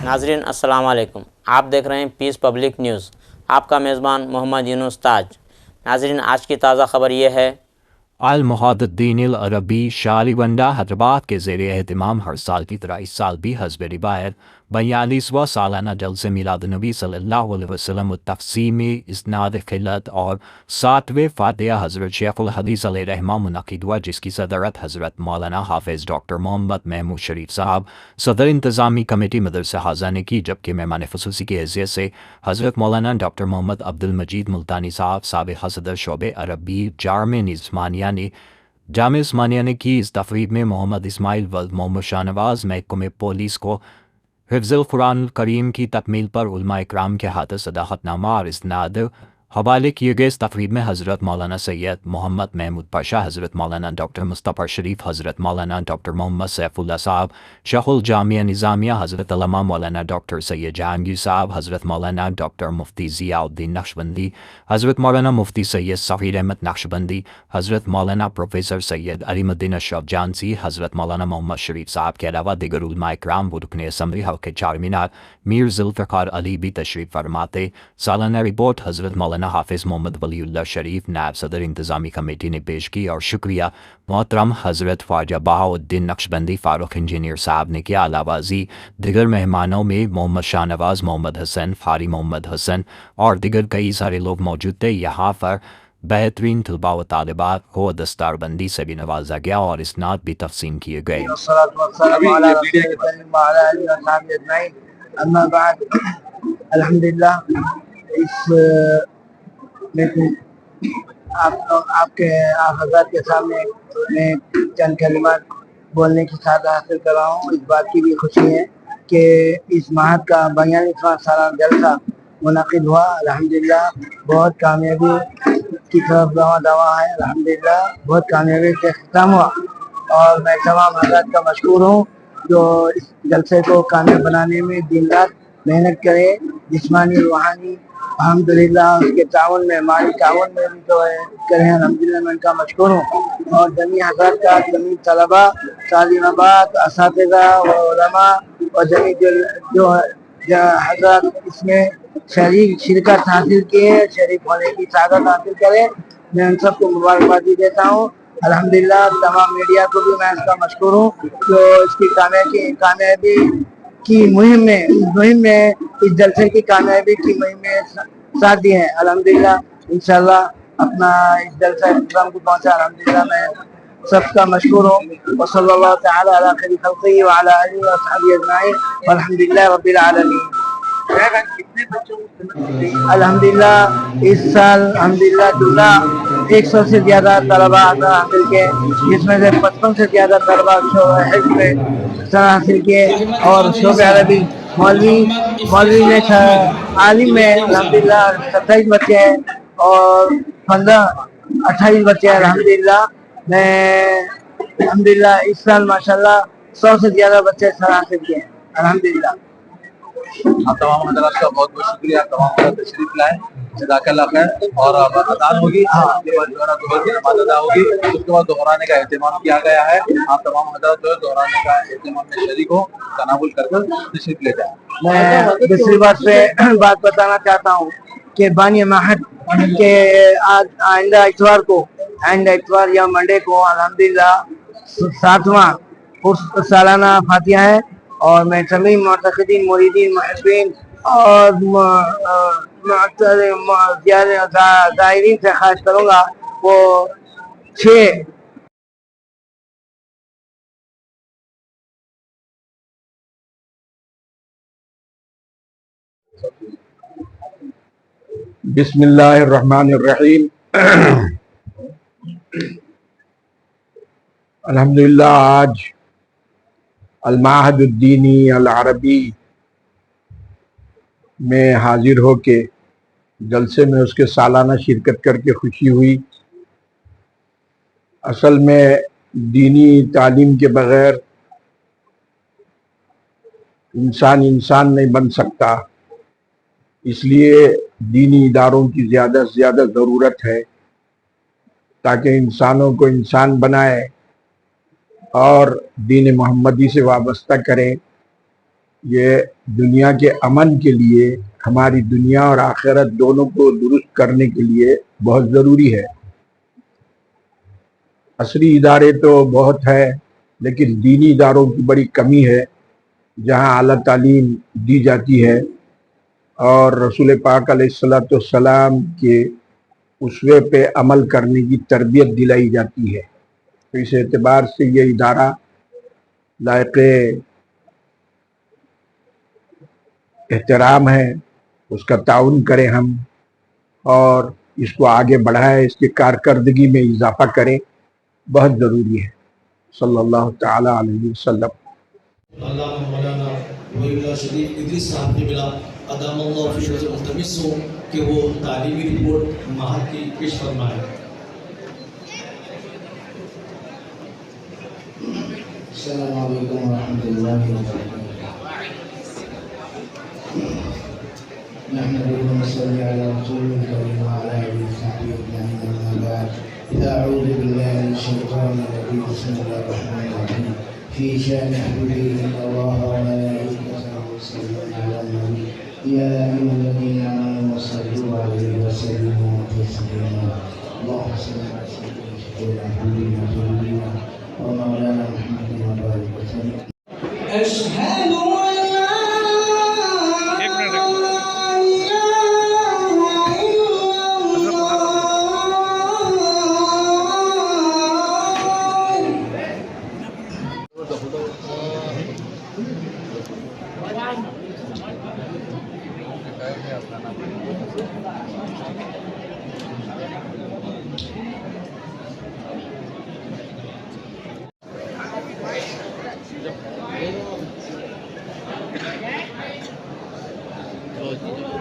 नाजरीन अस्सलाम वालेकुम। आप देख रहे हैं पीस पब्लिक न्यूज़। आपका मेज़बान मोहम्मद यूनुस ताज। नाजरीन आज की ताज़ा खबर यह है, अल-मुहद्दिदीन अल-अरबी शालिवंडा हैदराबाद के ज़ेर एहतमाम हर साल की तरह इस साल भी हस्ब रिवायत 42वां सालाना जलसे मिलाद-उन-नबी सल्लल्लाहु अलैहि वसल्लम तफ़सीमी इस्नाद खिलत और 7वें फातिहा हज़रत शेखुल हदीस अलैहिर्रहमा मुनक़िद हुआ, जिसकी सदरत हज़रत मौलाना हाफ़िज़ डॉक्टर मोहम्मद महमूद शरीफ साहब सदर इंतज़ामी कमेटी मदरसा हाज़ा ने की, जबकि मेहमान ख़ुसूसी की हैसियत से हज़रत मौलाना डॉक्टर मोहम्मद अब्दुल मजीद मुल्तानी साहब साबिक़ सदर शोबे अरबी जामे उस्मानिया ने की। इस तक़रीब में मोहम्मद इस्माइल वल्द मोहम्मद शाहनवाज़ महकमे पुलिस को हिफ्ज़ुल कुरान करीम की तकमील पर उलमा इकराम के हाथ सदाक़तनामा और इस्नाद हवाले किए गए। इस तक़रीब में हज़रत मौलाना सैयद मोहम्मद महमूद पाशा, हज़रत मौलाना डॉक्टर मुस्तफ़ा शरीफ, हज़रत मौलाना डॉक्टर मोहम्मद सैफुल्लाह साहब शेखुल जामिया निज़ामिया, हज़रत अल्लामा मौलाना डॉक्टर सैयद जहांगीर साहब, हज़रत मौलाना डॉक्टर मुफ्ती ज़ियाउद्दीन नक्शबंदी, हज़रत मौलाना मुफ्ती सैयद सफ़ीर अहमद नक्शबंदी, हज़रत मौलाना प्रोफ़ेसर सैयद अलीमुद्दीन अशरफ जानसी, हज़रत मौलाना मोहम्मद शरीफ साहब के अलावा दिगर उलमा इकराम व रुकने असम्बली हल्के चारमीनार मीर ज़ुल्फ़िकार अली भी तशरीफ़ फरमाते। सालाना रिपोर्ट हज़रत मौलाना हाफ़िज़ मोहम्मद वलीउल्लाह शरीफ नायब सदर इंतज़ामी कमेटी ने पेश की और शुक्रिया मोहतरम हज़रत ख्वाजा बहाउद्दीन नक्शबंदी फ़ारूक इंजीनियर साहब ने किया। अलावाज़ी दिगर मेहमानों में मोहम्मद शाहनवाज़, मोहम्मद हसन, फ़ारी मोहम्मद हसन और दिगर कई सारे लोग मौजूद थे। यहाँ पर बेहतरीन तलबा व तालिबात को दस्तारबंदी से भी नवाजा गया और इस्नाद भी तक़सीम किए गए। अल्हम्दुलिल्लाह इस आपके आप हज़रात के सामने मैं चंद कलिमात बोलने की सादा हासिल कर रहा हूँ। इस बात की भी खुशी है कि इस माह का 42वां सालाना जलसा मुनक़िद हुआ। अल्हम्दुलिल्लाह बहुत कामयाबी की तरफ दवा है। अल्हम्दुलिल्लाह बहुत कामयाबी से ख़त्म हुआ और मैं तमाम हज़रात का मशकूर हूँ जो इस जलसे को कामयाब बनाने में दिन रात मेहनत करे, जिस्मानी रूहानी अल्हम्दुलिल्लाह उसके ताउन में माली ताउन में भी तो करें। अल्हम्दुलिल्लाह मैं उनका मशकूर हूँ और जमी हज़रात का, जमी तलबा, तालिबात, असातिज़ा व उलमा और जमी जो हज़रात इसमें शिरकत हासिल किए, शरीक होने की सादत हासिल करें, मैं उन सबको मुबारकबादी देता हूँ। अल्हम्दुलिल्लाह तमाम मीडिया को भी मैं इसका मशकूर हूँ जो इसकी कामयाबी की मुहिम में इस जलसे की कामयाबी की मुहिम में साथ दिए हैं। अल्हम्दुलिल्लाह इंशाअल्लाह अपना इस जलसा इंतज़ाम को पहुँचा। अल्हम्दुलिल्लाह मैं सबका मशकूर हूँ। वसल्लल्लाहु तआला अला खैरि खल्क़िही व अला आलिहि व अस्हाबिही अजमाईन वल्हम्दुलिल्लाहि रब्बिल आलमीन। अल्हम्दुलिल्लाह इस साल अल्हम्दुलिल्लाह जुदा 100 से ज़्यादा तलबा हासिल किए, जिसमें से 55 से ज़्यादा तलबा हिफ्ज़ में हासिल किए और शोबे अरबी मौलवी में आलिम में अल्हम्दुलिल्लाह 27 बच्चे हैं और 28 बच्चे हैं। अल्हम्दुलिल्लाह मैं अल्हम्दुलिल्लाह इस साल माशाल्लाह 100 से ज़्यादा बच्चे हासिल किए हैं। अल्हम्दुलिल्लाह आप तमाम हज़रात का बहुत बहुत शुक्रिया। तमाम हज़रात तशरीफ लाए, जज़ाकल्लाह खैर। और अब अज़ान होगी, उसके बाद जो है ना दुहर की नमाज़ अदा होगी, उसके बाद दोहराने का एहतमाम किया गया है। आप तमाम हज़रात जो है दोहराने का एहतमाम में शरीक हो, तनावुल कर तशरीफ ले जाए। मैं दूसरी बात पे बात बताना चाहता हूँ कि बानी माहद के आज आइंदा इतवार या मंडे को अल्हम्दुलिल्लाह 7वां सालाना फातिहा है और मैं तमाम मुअतक़िदीन, मुरीदीन, मुहिब्बीन और ज़ायरीन से ख़ास करूँगा वो 6बिस्मिल्लाहिर्रहमानिर्रहीम। अल्हम्दुलिल्लाह आज अल-माहदुद्दीनी अल-अरबी में हाजिर हो के जलसे में उसके सालाना शिरकत करके खुशी हुई। असल में दीनी तालीम के बगैर इंसान नहीं बन सकता, इसलिए दीनी इदारों की ज़्यादा से ज़्यादा ज़रूरत है ताकि इंसानों को इंसान बनाए और दीन मोहम्मदी से वाबस्ता करें। یہ دنیا کے امن کے لیے، ہماری دنیا اور آخرت دونوں کو درست کرنے کے لیے بہت ضروری ہے۔ عصری ادارے تو بہت ہے، لیکن دینی اداروں کی بڑی کمی ہے جہاں اعلیٰ تعلیم دی جاتی ہے اور رسول پاک علیہ السلام کے اسوے پہ عمل کرنے کی تربیت دلائی جاتی ہے۔ تو اس اعتبار سے یہ ادارہ لائق احترام ہے، اس کا تعاون کریں ہم اور اس کو آگے بڑھائیں، اس کی کارکردگی میں اضافہ کریں، بہت ضروری ہے۔ صلی اللہ تعالی علیہ وسلم۔ علامہ مولانا وحید اللہ شریف ادریس صاحب نے ملا، ادام اللہ فی شرف ملتمس ہوں کہ وہ تعلیمی رپورٹ معہد کی پیش فرمائیں۔ السلام علیکم ورحمۃ اللہ وبرکاتہ۔ نحمده ونصلي على رسوله الكريم وعلى آله وصحبه أجمعين، أما بعد، أعوذ بالله من الشيطان الرجيم، بسم الله الرحمن الرحيم، في شأن حبيبه إن الله وملائكته يصلون على النبي يا أيها الذين آمنوا صلوا عليه وسلموا تسليما، اللهم صل على سيدنا حبيبنا ونبينا ومولانا محمد وبارك وسلم۔ أشهد أن لا تو